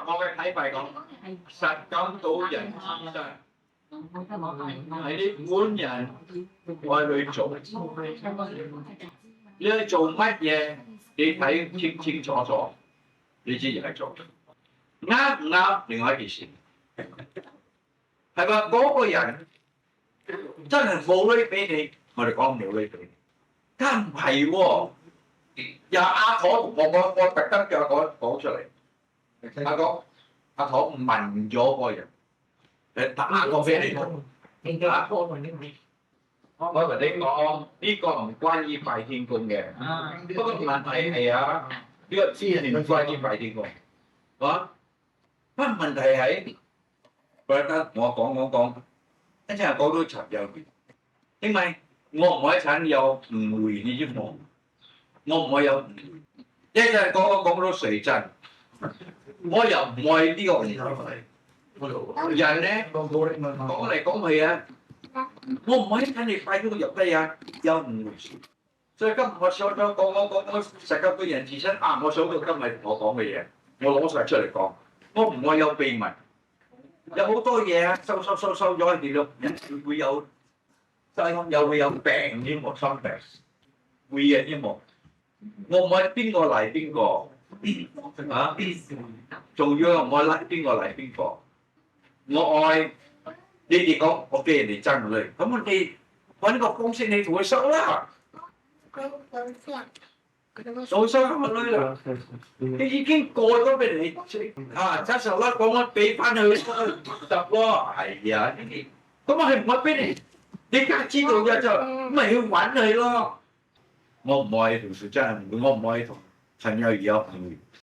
我嘅睇法講，實感到人自身係啲官人愛去做，你去做乜嘢，你睇清清楚楚，你知係做啱唔啱，另外一件事，係嘛？嗰個人真係冇女俾你，我哋講冇女俾你，但唔係喎。又阿婆，我特登叫阿講出嚟。阿婆問咗嗰個人，你打個俾你聽。阿婆問你，我同你講，呢個唔關於拜天公嘅。不過問題係啊，呢個知係唔關於拜天公。啊？不過問題係，我講，一陣講到尋有，因為我唔可以產有誤會你知冇？我唔可以有誤會。一陣講到水鎮。我又唔愛呢個人咧，講嚟講去啊，我唔可以睇你拜咗個入低啊，有誤會。所以今日我想講實感到人自身啊，我想到今日我講嘅嘢，我攞晒出嚟講，我唔愛有秘密，有好多嘢啊，收咗喺地度，人會有，又會有病添喎，心病，會嘅添喎，我唔愛邊個嚟邊個。啊！仲要我愛邊個嚟邊個？我愛你哋講，我俾人哋爭女，咁我哋揾個公式你同佢收啦。我收個女啦，你已經過咗俾你啊！70啦，講我俾翻佢得咯。係啊，咁我係唔愛俾你，你梗係知道嘅就咪去揾佢咯。我唔愛同佢真係唔會，我唔愛同陳友儀有誤會。